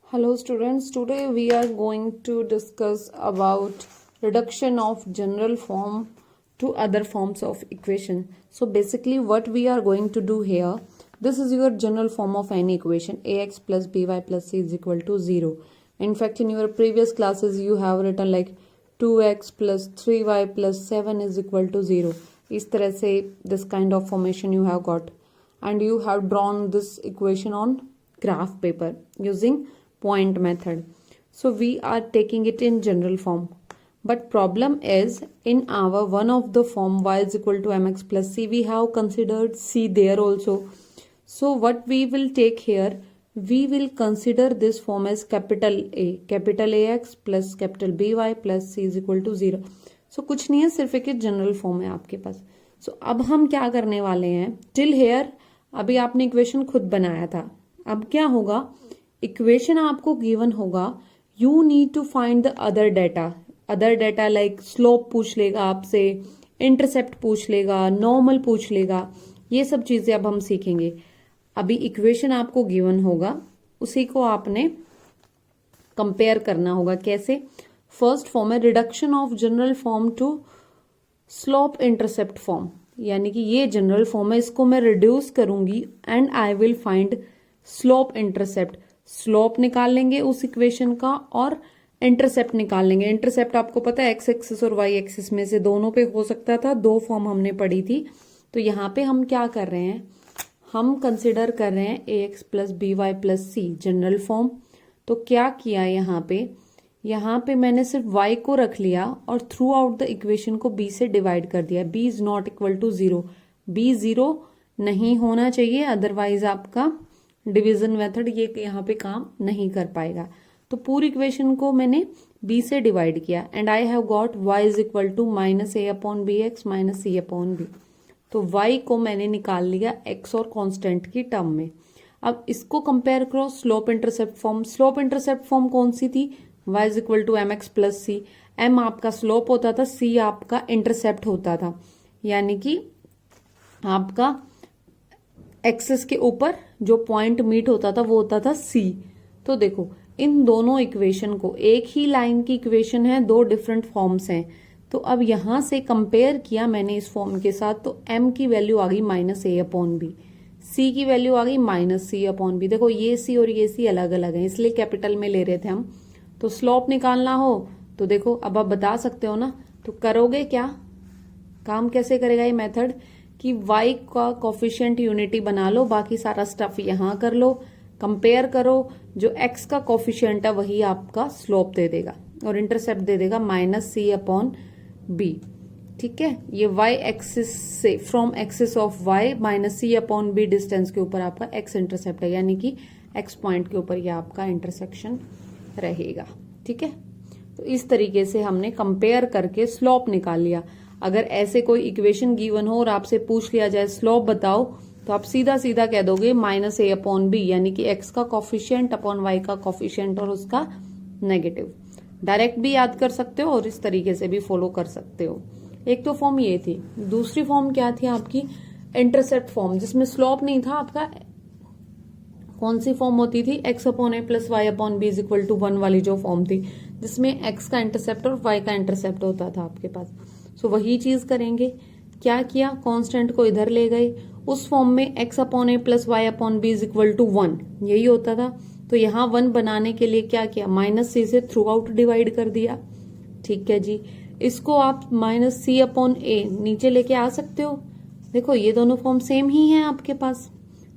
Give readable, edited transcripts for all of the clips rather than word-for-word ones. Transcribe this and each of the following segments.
Hello students, today we are going to discuss about reduction of general form to other forms of equation. So basically what we are going to do here, this is your general form of any equation, ax plus by plus c is equal to 0. In fact, in your previous classes you have written like 2x plus 3y plus 7 is equal to 0. इस तरह से this kind of formation you have got, and you have drawn this equation on graph paper using point method. So we are taking it in general form, but problem is in our one of the form y is equal to mx plus c, we have considered c there also. So what we will take here, we will consider this form as capital ax plus capital by plus c is equal to 0. So कुछ नहीं है, सिर्फ एक general form है आपके पास. So अब हम क्या करने वाले हैं, टिल हेयर अभी आपने इक्वेशन खुद बनाया था. अब क्या होगा, इक्वेशन आपको गिवन होगा, you need to find the other data like slope पूछ लेगा आपसे, इंटरसेप्ट पूछ लेगा, नॉर्मल पूछ लेगा. ये सब चीजें अब हम सीखेंगे. अभी इक्वेशन आपको गिवन होगा, उसी को आपने कंपेयर करना होगा. कैसे? फर्स्ट फॉर्म है reduction of general form to slope intercept form, यानी कि ये जनरल फॉर्म है, इसको मैं रिड्यूस करूंगी and I will find slope intercept. Slope निकाल लेंगे उस इक्वेशन का और इंटरसेप्ट निकाल लेंगे. इंटरसेप्ट आपको पता है एक्स एक्सिस और वाई एक्सिस में से दोनों पे हो सकता था. दो फॉर्म हमने पढ़ी थी. तो यहाँ पे हम क्या कर रहे हैं, हम कंसिडर कर रहे हैं a x plus b y plus c general form. तो क्या किया यहाँ पे मैंने सिर्फ y को रख लिया और थ्रू आउट द इक्वेशन को b से डिवाइड कर दिया. b is not equal to 0, b 0 नहीं होना चाहिए, अदरवाइज आपका डिवीजन मेथड ये यहाँ पे काम नहीं कर पाएगा. तो पूरी इक्वेशन को मैंने b से डिवाइड किया and I have got y is equal to minus a upon b x minus c upon b. तो y को मैंने निकाल लिया x और कांस्टेंट की टर्म में. अब इसको कंपेयर करो slope intercept form. Slope intercept form कौन सी थी, y is equal to m x plus c. m आपका स्लोप होता था, c आपका इंटरसेप्ट होता था, यानी कि आपका एक्सिस के ऊपर जो पॉइंट मीट होता था वो होता था c. तो देखो इन दोनों इक्वेशन को, एक ही लाइन की इक्वेशन है, दो डिफरेंट फॉर्म्स हैं. तो अब यहां से कंपेयर किया मैंने इस फॉर्म के साथ, तो m की वैल्यू आ गई minus a upon B, c की वैल्यू आ गई माइनस सी अपॉन बी. देखो ये c और ये c अलग अलग है, इसलिए कैपिटल में ले रहे थे हम. तो स्लोप निकालना हो तो देखो अब आप बता सकते हो ना, तो करोगे क्या, काम कैसे करेगा ये मेथड कि y का कोफिशिएंट यूनिटी बना लो, बाकी सारा स्टफ यहां कर लो, कंपेयर करो, जो x का कोफिशिएंट है वही आपका स्लोप दे देगा और इंटरसेप्ट दे देगा माइनस सी अपॉन बी. ठीक है, ये y एक्सिस से from axis of y minus c upon b distance के ऊपर आपका x इंटरसेप्ट है, यानी कि x पॉइंट के ऊपर ये आपका इंटरसेक्शन रहेगा. ठीक है, तो इस तरीके से हमने कंपेयर करके स्लोप निकाल लिया. अगर ऐसे कोई इक्वेशन गिवन हो और आपसे पूछ लिया जाए स्लोप बताओ, तो आप सीधा सीधा कह दोगे माइनस ए अपॉन बी, यानी कि एक्स का कॉफिशिएंट अपॉन वाई का कॉफिशिएंट और उसका नेगेटिव. डायरेक्ट भी याद कर सकते हो और इस तरीके से भी फॉलो कर सकते हो. एक तो फॉर्म ये थी. दूसरी फॉर्म क्या थी आपकी, इंटरसेप्ट फॉर्म, जिसमें स्लोप नहीं था. आपका कौन सी फॉर्म होती थी, x upon a plus y upon b is equal to 1 वाली जो फॉर्म थी, जिसमें एक्स का इंटरसेप्ट और वाई का इंटरसेप्ट होता था आपके पास. सो वही चीज करेंगे. क्या किया, कांस्टेंट को इधर ले गए. उस फॉर्म में x upon a plus y upon b is equal to 1 यही होता था. तो यहाँ 1 बनाने के लिए क्या किया, माइनस सी से थ्रू आउट डिवाइड कर दिया. ठीक है जी, इसको आप माइनस सी अपॉन ए नीचे लेके आ सकते हो. देखो ये दोनों फॉर्म सेम ही है आपके पास,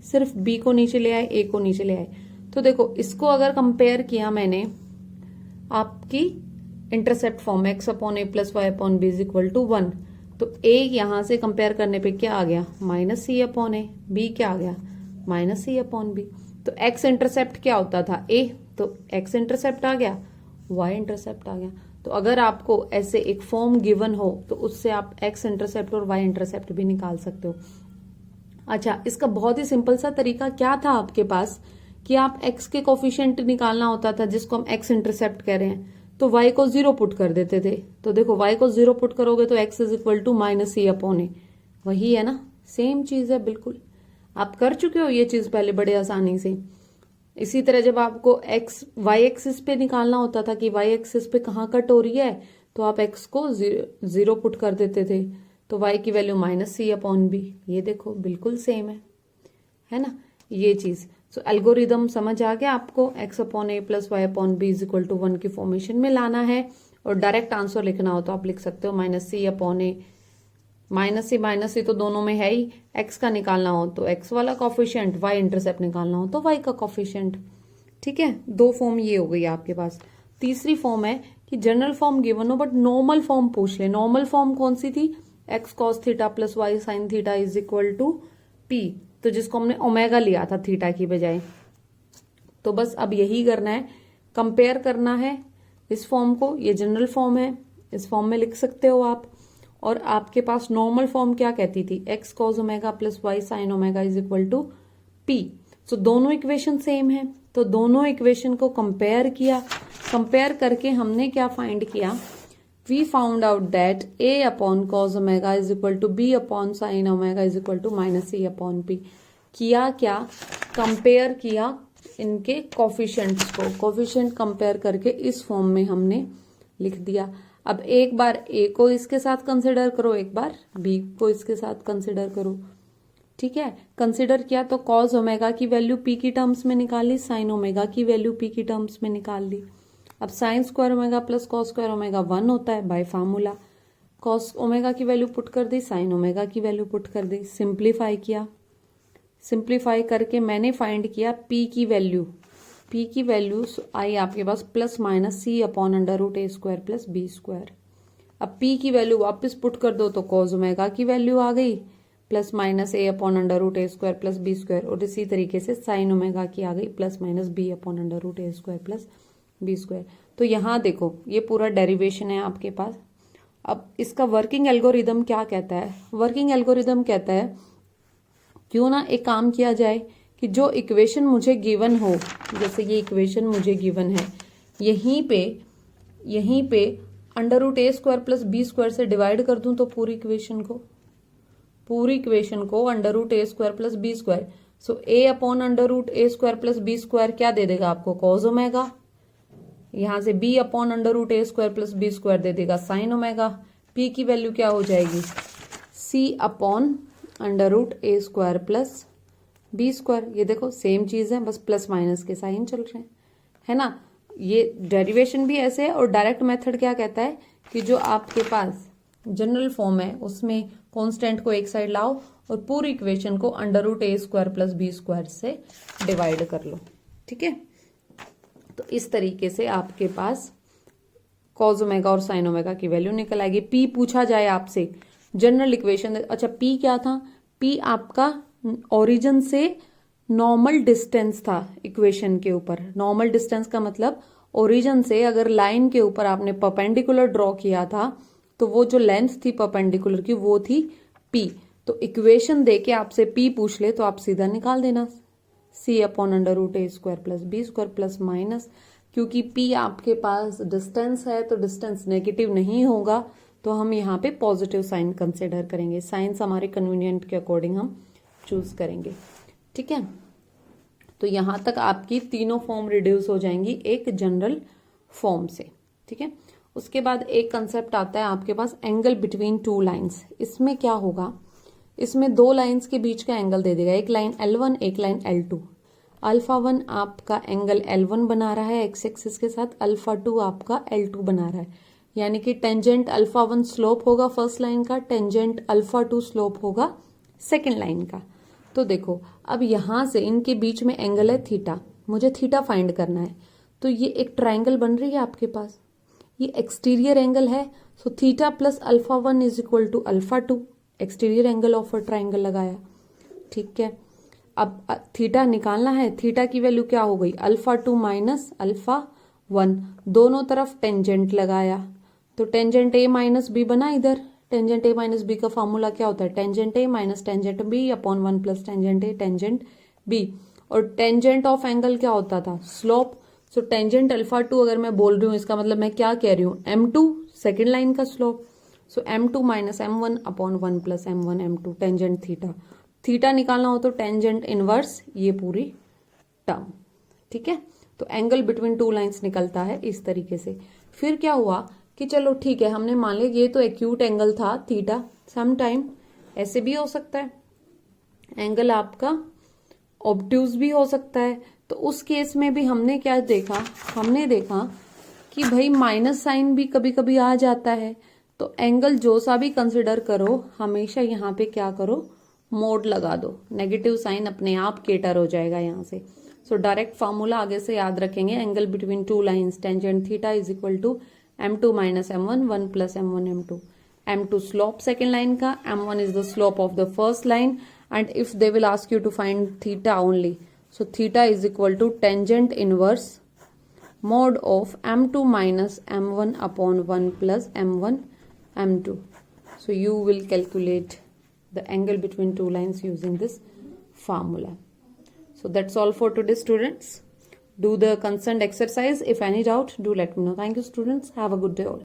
सिर्फ b को नीचे ले आए, a को नीचे ले आए. तो देखो इसको अगर कंपेयर किया मैंने आपकी intercept form x upon a plus y upon b is equal to 1, तो a यहां से कंपेयर करने पे क्या आ गया, माइनस सी अपॉन ए, b क्या आ गया, माइनस सी अपॉन बी. तो x इंटरसेप्ट क्या होता था, a, तो x इंटरसेप्ट आ गया, y इंटरसेप्ट आ गया. तो अगर आपको ऐसे एक फॉर्म गिवन हो तो उससे आप x इंटरसेप्ट और y इंटरसेप्ट भी निकाल सकते हो. अच्छा, इसका बहुत ही सिंपल सा तरीका क्या था आपके पास कि आप x के कोफिशिएंट निकालना होता था, जिसको हम x इंटरसेप्ट कह रहे हैं, तो y को 0 पुट कर देते थे. तो देखो y को 0 पुट करोगे तो x is equal to minus c upon a, वही है ना, सेम चीज है बिल्कुल. आप कर चुके हो ये चीज पहले बड़े आसानी से. इसी तरह जब आपको एक्स वाई एक्सिस पे निकालना होता था कि वाई एक्सिस पे कहाँ कट हो रही है, तो आप एक्स को जीरो पुट कर देते थे, तो वाई की वैल्यू -c/b। ये देखो बिल्कुल सेम है ना ये चीज। सो एल्गोरिदम समझ आ गया आपको। x/a + y/b = 1 की फॉर्मेशन में लाना है, और डायरेक्ट आंसर लिखना हो तो आप लिख सकते हो -c/a। -c तो दोनों में है ही, x का निकालना हो तो x वाला कॉफिशिएंट, y इंटरसेप्ट निकालना हो तो y का कॉफिशिएंट। ठीक है, दो फॉर्म ये हो गई आपके पास। तीसरी फॉर्म है कि जनरल फॉर्म गिवन हो बट नॉर्मल फॉर्म पूछ ले। नॉर्मल फॉर्म कौन सी थी? x cos θ + y sin θ = p, तो जिसको हमने ओमेगा लिया था थीटा की बजाय। तो बस अब यही करना है, कंपेयर करना है इस फॉर्म को। ये जनरल फॉर्म है, इस फॉर्म में लिख सकते हो आप। और आपके पास नॉर्मल फॉर्म क्या कहती थी? x cos ω + y sin ω = p। सो दोनों इक्वेशन सेम है, तो दोनों इक्वेशन को कंपेयर किया। कंपेयर करके हमने क्या फाइंड किया? We found out that a/cos ω = b/sin ω = -c/p। किया क्या? कंपेयर किया इनके कोफिशिएंट्स को। कोफिशिएंट कंपेयर करके इस फॉर्म में हमने लिख दिया। अब एक बार a को इसके साथ कंसिडर करो, एक बार b को इसके साथ कंसिडर करो। ठीक है, कंसिडर किया तो cos ओमेगा की वैल्यू p की टर्म्स में निकाली, sin ओमेगा की वैल्यू p की टर्म्स में निकाल ली। अब sin square omega + cos square omega 1 होता है बाय फार्मूला। cos ओमेगा की वैल्यू पुट कर दी, sin ओमेगा की वैल्यू पुट कर दी, सिंप्लीफाई किया। सिंप्लीफाई करके मैंने फाइंड किया p की वैल्यू। p की वैल्यू आई आपके पास +/c/√a² + b²। अब p की वैल्यू वापस पुट कर दो तो cos ओमेगा की वैल्यू आ गई +/a/√a² + b², और इसी तरीके से sin ओमेगा की आ गई +/b/√a² + b²। तो यहाँ देखो ये पूरा डेरिवेशन है आपके पास। अब इसका वर्किंग एल्गोरिदम क्या कहता है? वर्किंग एल्गोरिदम कहता है क्यों ना एक काम किया जाए कि जो इक्वेशन मुझे गिवन हो, जैसे ये इक्वेशन मुझे गिवन है, यहीं पे √a² + b² से डिवाइड कर दूं तो पूरी इक्वेशन को √a² + b²। सो a/√a² + b² क्या दे देगा आपको? cos omega. यहां से b/√a² + b² दे देगा sin ओमेगा। p की वैल्यू क्या हो जाएगी? c/√a² + b²। ये देखो सेम चीज है, बस प्लस माइनस के साइन चल रहे हैं, है ना। ये डेरिवेशन भी ऐसे है। और डायरेक्ट मेथड क्या कहता है कि जो आपके पास जनरल फॉर्म है उसमें कांस्टेंट को एक साइड लाओ और पूरी इक्वेशन को √a² + b² से डिवाइड कर लो। ठीक है, तो इस तरीके से आपके पास cos ओमेगा और sin ओमेगा की वैल्यू निकल आएगी। p पूछा जाए आपसे जनरल इक्वेशन, अच्छा p क्या था? p आपका ओरिजिन से नॉर्मल डिस्टेंस था इक्वेशन के ऊपर। नॉर्मल डिस्टेंस का मतलब ओरिजिन से अगर लाइन के ऊपर आपने परपेंडिकुलर ड्रॉ किया था तो वो जो लेंथ थी परपेंडिकुलर की वो थी p। तो इक्वेशन देके आपसे p पूछ ले तो आप सीधा निकाल देना c/√a² + b² प्लस माइनस, क्योंकि p आपके पास डिस्टेंस है तो डिस्टेंस नेगेटिव नहीं होगा, तो हम यहाँ पे पॉजिटिव साइन कंसिडर करेंगे। साइंस हमारे कन्वीनियंट के अकॉर्डिंग हम चूज करेंगे। ठीक है, तो यहां तक आपकी तीनों फॉर्म रिड्यूस हो जाएंगी एक जनरल फॉर्म से। ठीक है, उसके बाद एक कंसेप्ट आता है आपके पास एंगल बिटवीन टू लाइंस। इसमें क्या होगा? इसमें दो लाइंस के बीच का एंगल दे देगा, एक लाइन L1 एक लाइन L2। α1 आपका एंगल L1 बना रहा है एक्स एक्सिस के साथ, α2 आपका L2 बना रहा है, यानी कि टेंजेंट α1 स्लोप होगा फर्स्ट लाइन का, टेंजेंट α2 स्लोप होगा सेकेंड लाइन का। तो देखो अब यहां से इनके बीच में एंगल है थीटा, मुझे थीटा फाइंड करना है। तो ये एक ट्राइंगल बन रही है आपके पास, ये एक्सटीरियर एंगल है। So theta + α1 = α2, exterior angle of a triangle लगाया। ठीक है, अब थीटा निकालना है। थीटा की वैल्यू क्या हो गई? α2 - α1, दोनों तरफ टेंजेंट लगाया तो टेंजेंट a - b बना। इधर टेंजेंट a - b का फॉर्मूला क्या होता है? Tangent a - tangent b upon 1 + tangent a tangent b। और टेंजेंट ऑफ एंगल क्या होता था? स्लोप। सो टेंजेंट α2 अगर मैं बोल रही हूँ इसका मतलब मैं क्या कह रही हूँ? m2 सेकेंड लाइन का स्लोप। सो m2 - m1 upon 1 + m1 m2 tangent theta. Theta निकालना हो तो टेंजेंट इनवर्स ये पूरी टर्म। ठीक है। तो एंगल बिटवीन टू लाइंस निकलता है इस तरीके से। फिर क्या हुआ कि चलो ठीक है, हमने मान लिया ये तो एक्यूट एंगल था थीटा, सम टाइम ऐसे भी हो सकता है, एंगल आपका ऑब्ट्यूज भी हो सकता है। तो उस केस में भी हमने क्या देखा, हमने देखा कि भाई माइनस साइन भी कभी कभी आ जाता है। तो एंगल जो सा भी कंसिडर करो, हमेशा यहाँ पे क्या करो, मोड लगा दो, नेगेटिव साइन अपने आप केटर हो जाएगा यहाँ से। सो डायरेक्ट फॉर्मूला आगे से याद रखेंगे, angle between two lines tangent theta is equal to m2 minus m1 1 plus m1 m2। m2 slope second line का, m1 is the slope of the first line, and if they will ask you to find theta only, so theta is equal to tangent inverse mod of m2 minus m1 upon 1 plus m1 m2. So you will calculate the angle between two lines using this formula. So that's all for today, students. Do the concerned exercise. If any doubt, do let me know. Thank you, students. Have a good day all.